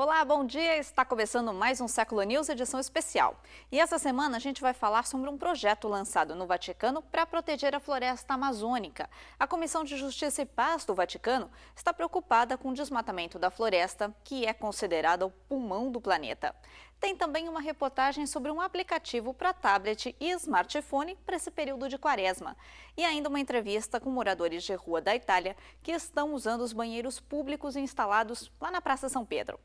Olá, bom dia! Está começando mais um Século News, edição especial. E essa semana a gente vai falar sobre um projeto lançado no Vaticano para proteger a floresta amazônica. A Comissão de Justiça e Paz do Vaticano está preocupada com o desmatamento da floresta, que é considerada o pulmão do planeta. Tem também uma reportagem sobre um aplicativo para tablet e smartphone para esse período de quaresma. E ainda uma entrevista com moradores de rua da Itália que estão usando os banheiros públicos instalados lá na Praça São Pedro.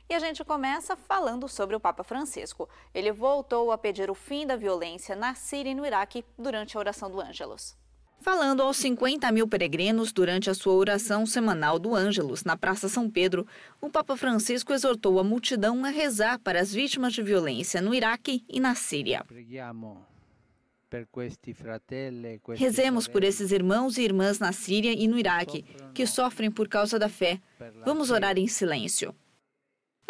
E a gente começa falando sobre o Papa Francisco. Ele voltou a pedir o fim da violência na Síria e no Iraque durante a oração do Ângelus. Falando aos 50 mil peregrinos durante a sua oração semanal do Ângelus na Praça São Pedro, o Papa Francisco exortou a multidão a rezar para as vítimas de violência no Iraque e na Síria. Rezemos por esses irmãos e irmãs na Síria e no Iraque, que sofrem por causa da fé. Vamos orar em silêncio.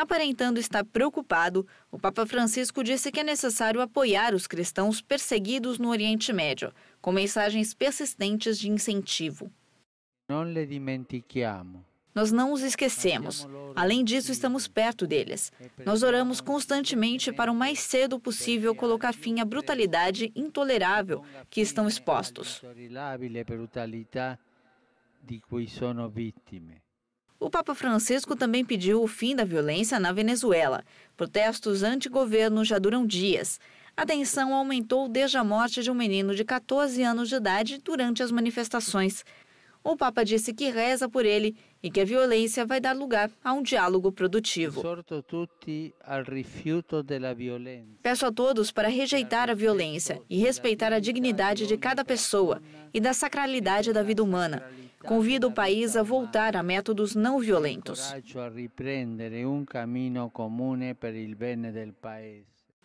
Aparentando estar preocupado, o Papa Francisco disse que é necessário apoiar os cristãos perseguidos no Oriente Médio, com mensagens persistentes de incentivo. Nós não os esquecemos. Além disso, estamos perto deles. Nós oramos constantemente para o mais cedo possível colocar fim à brutalidade intolerável que estão expostos. O Papa Francisco também pediu o fim da violência na Venezuela. Protestos anti-governo já duram dias. A tensão aumentou desde a morte de um menino de 14 anos de idade durante as manifestações. O Papa disse que reza por ele e que a violência vai dar lugar a um diálogo produtivo. Peço a todos para rejeitar a violência e respeitar a dignidade de cada pessoa e da sacralidade da vida humana. Convido o país a voltar a métodos não violentos.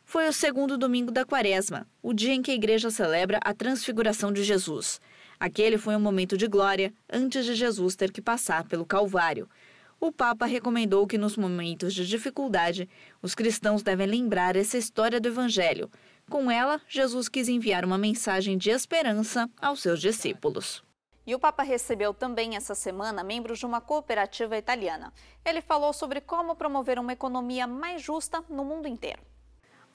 Foi o segundo domingo da Quaresma, o dia em que a Igreja celebra a transfiguração de Jesus. Aquele foi um momento de glória antes de Jesus ter que passar pelo Calvário. O Papa recomendou que nos momentos de dificuldade, os cristãos devem lembrar essa história do Evangelho. Com ela, Jesus quis enviar uma mensagem de esperança aos seus discípulos. E o Papa recebeu também essa semana membros de uma cooperativa italiana. Ele falou sobre como promover uma economia mais justa no mundo inteiro.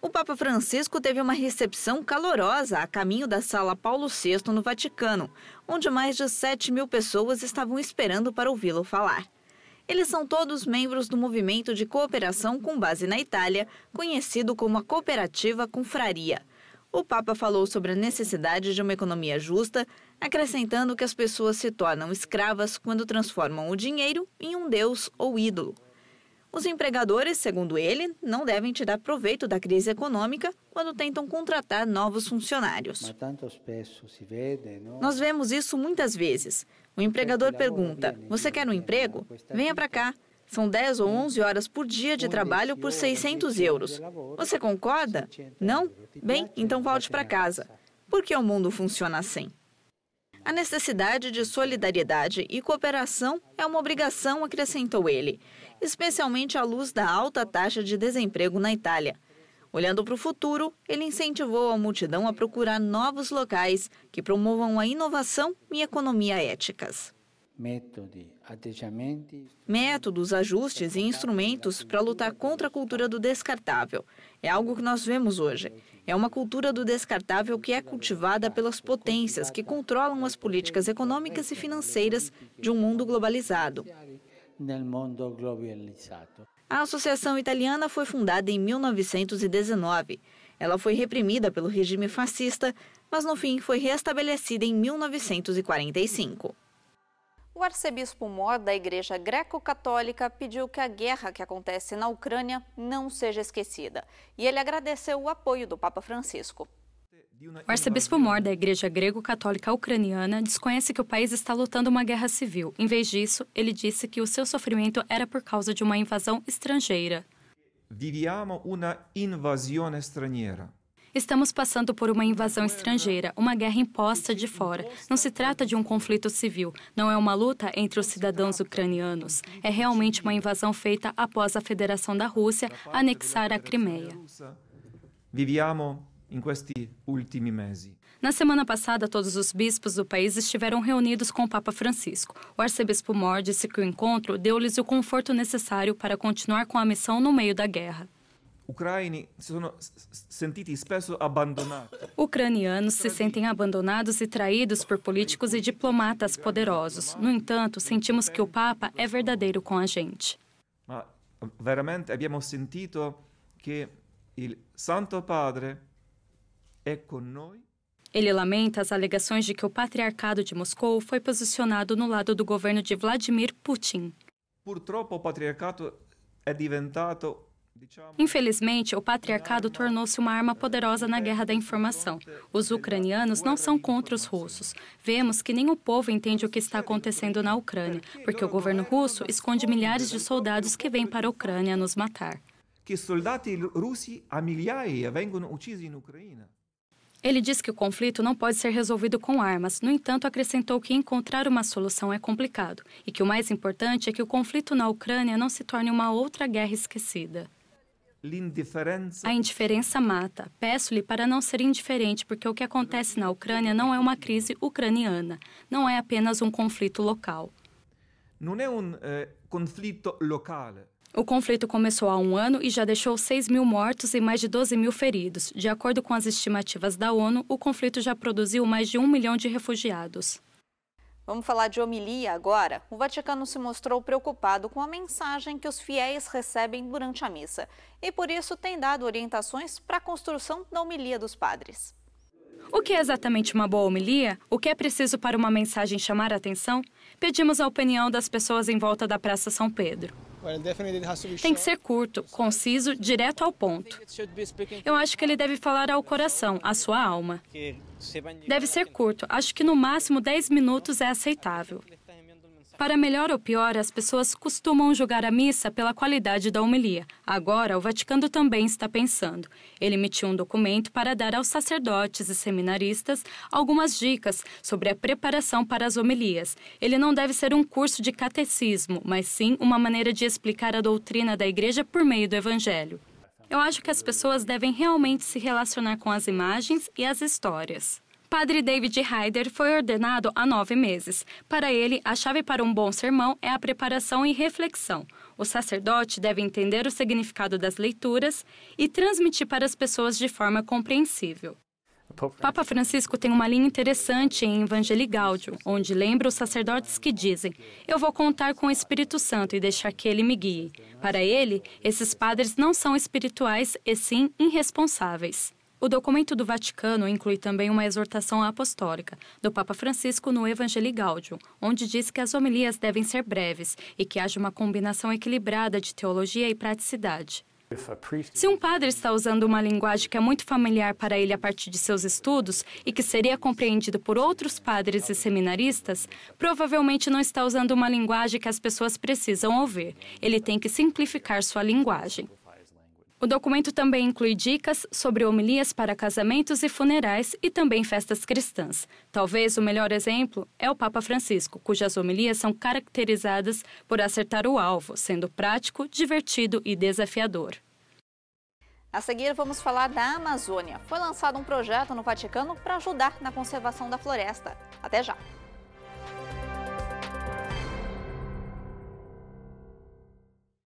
O Papa Francisco teve uma recepção calorosa a caminho da Sala Paulo VI no Vaticano, onde mais de 7 mil pessoas estavam esperando para ouvi-lo falar. Eles são todos membros do movimento de cooperação com base na Itália, conhecido como a Cooperativa Confraria. O Papa falou sobre a necessidade de uma economia justa, acrescentando que as pessoas se tornam escravas quando transformam o dinheiro em um deus ou ídolo. Os empregadores, segundo ele, não devem tirar proveito da crise econômica quando tentam contratar novos funcionários. Nós vemos isso muitas vezes. O empregador pergunta: "Você quer um emprego? Venha para cá. São 10 ou 11 horas por dia de trabalho por 600 euros. Você concorda? Não? Bem, então volte para casa." Por que o mundo funciona assim? A necessidade de solidariedade e cooperação é uma obrigação, acrescentou ele, especialmente à luz da alta taxa de desemprego na Itália. Olhando para o futuro, ele incentivou a multidão a procurar novos locais que promovam a inovação e economia éticas. Métodos, ajustes e instrumentos para lutar contra a cultura do descartável. É algo que nós vemos hoje. É uma cultura do descartável que é cultivada pelas potências que controlam as políticas econômicas e financeiras de um mundo globalizado. A Associação Italiana foi fundada em 1919. Ela foi reprimida pelo regime fascista, mas no fim foi restabelecida em 1945. O arcebispo-mor da Igreja Greco-Católica pediu que a guerra que acontece na Ucrânia não seja esquecida. E ele agradeceu o apoio do Papa Francisco. O arcebispo-mor da Igreja Grego-Católica Ucraniana desconhece que o país está lutando uma guerra civil. Em vez disso, ele disse que o seu sofrimento era por causa de uma invasão estrangeira. Viviamo una invasione straniera. Estamos passando por uma invasão estrangeira, uma guerra imposta de fora. Não se trata de um conflito civil, não é uma luta entre os cidadãos ucranianos. É realmente uma invasão feita após a Federação da Rússia anexar a Crimeia. Viviamo in questi ultimi mesi. Na semana passada, todos os bispos do país estiveram reunidos com o Papa Francisco. O arcebispo Moore disse que o encontro deu-lhes o conforto necessário para continuar com a missão no meio da guerra. Ucraini si sono sentiti spesso abbandonati. Ucranianos se sentem abandonados e traídos por políticos e diplomatas poderosos. No entanto, sentimos que o Papa é verdadeiro com a gente. Ma veramente abbiamo sentito che il Santo Padre è con noi. Ele lamenta as alegações de que o patriarcado de Moscou foi posicionado no lado do governo de Vladimir Putin. Purtroppo il patriarcato è diventato, Infelizmente, o patriarcado tornou-se uma arma poderosa na guerra da informação. Os ucranianos não são contra os russos. Vemos que nem o povo entende o que está acontecendo na Ucrânia, porque o governo russo esconde milhares de soldados que vêm para a Ucrânia nos matar. che soldati russi a migliaia vengono uccisi in Ucraina. Ele diz que o conflito não pode ser resolvido com armas. No entanto, acrescentou que encontrar uma solução é complicado e que o mais importante é que o conflito na Ucrânia não se torne uma outra guerra esquecida. A indiferença mata. Peço-lhe para não ser indiferente, porque o que acontece na Ucrânia não é uma crise ucraniana. Não é apenas um conflito local. Non è un conflitto locale. O conflito começou há um ano e já deixou 6.000 mortos e mais de 12.000 feridos. De acordo com as estimativas da ONU, o conflito já produziu mais de 1 milhão de refugiados. Vamos falar de homilia agora? O Vaticano se mostrou preocupado com a mensagem que os fiéis recebem durante a missa e, por isso, tem dado orientações para a construção da homilia dos padres. O que é exatamente uma boa homilia? O que é preciso para uma mensagem chamar a atenção? Pedimos a opinião das pessoas em volta da Praça São Pedro. Tem que ser curto, conciso, direto ao ponto. Eu acho que ele deve falar ao coração, à sua alma. Deve ser curto, acho que no máximo 10 minutos é aceitável. Para melhor ou pior, as pessoas costumam julgar a missa pela qualidade da homilia. Agora, o Vaticano também está pensando. Ele emitiu um documento para dar aos sacerdotes e seminaristas algumas dicas sobre a preparação para as homilias. Ele não deve ser um curso de catecismo, mas sim uma maneira de explicar a doutrina da Igreja por meio do Evangelho. Eu acho que as pessoas devem realmente se relacionar com as imagens e as histórias. Padre David Heider foi ordenado há 9 meses. Para ele, a chave para um bom sermão é a preparação e reflexão. O sacerdote deve entender o significado das leituras e transmitir para as pessoas de forma compreensível. Papa Francisco tem uma linha interessante em Evangelii Gaudium, onde lembra os sacerdotes que dizem: "Eu vou contar com o Espírito Santo e deixar que ele me guie." Para ele, esses padres não são espirituais e sim irresponsáveis. O documento do Vaticano inclui também uma exortação apostólica do Papa Francisco no Evangelii Gaudium, onde diz que as homilias devem ser breves e que haja uma combinação equilibrada de teologia e praticidade. Se um padre está usando uma linguagem que é muito familiar para ele a partir de seus estudos e que seria compreendido por outros padres e seminaristas, provavelmente não está usando uma linguagem que as pessoas precisam ouvir. Ele tem que simplificar sua linguagem. O documento também inclui dicas sobre homilias para casamentos e funerais e também festas cristãs. Talvez o melhor exemplo é o Papa Francisco, cujas homilias são caracterizadas por acertar o alvo, sendo prático, divertido e desafiador. A seguir, vamos falar da Amazônia. Foi lançado um projeto no Vaticano para ajudar na conservação da floresta. Até já!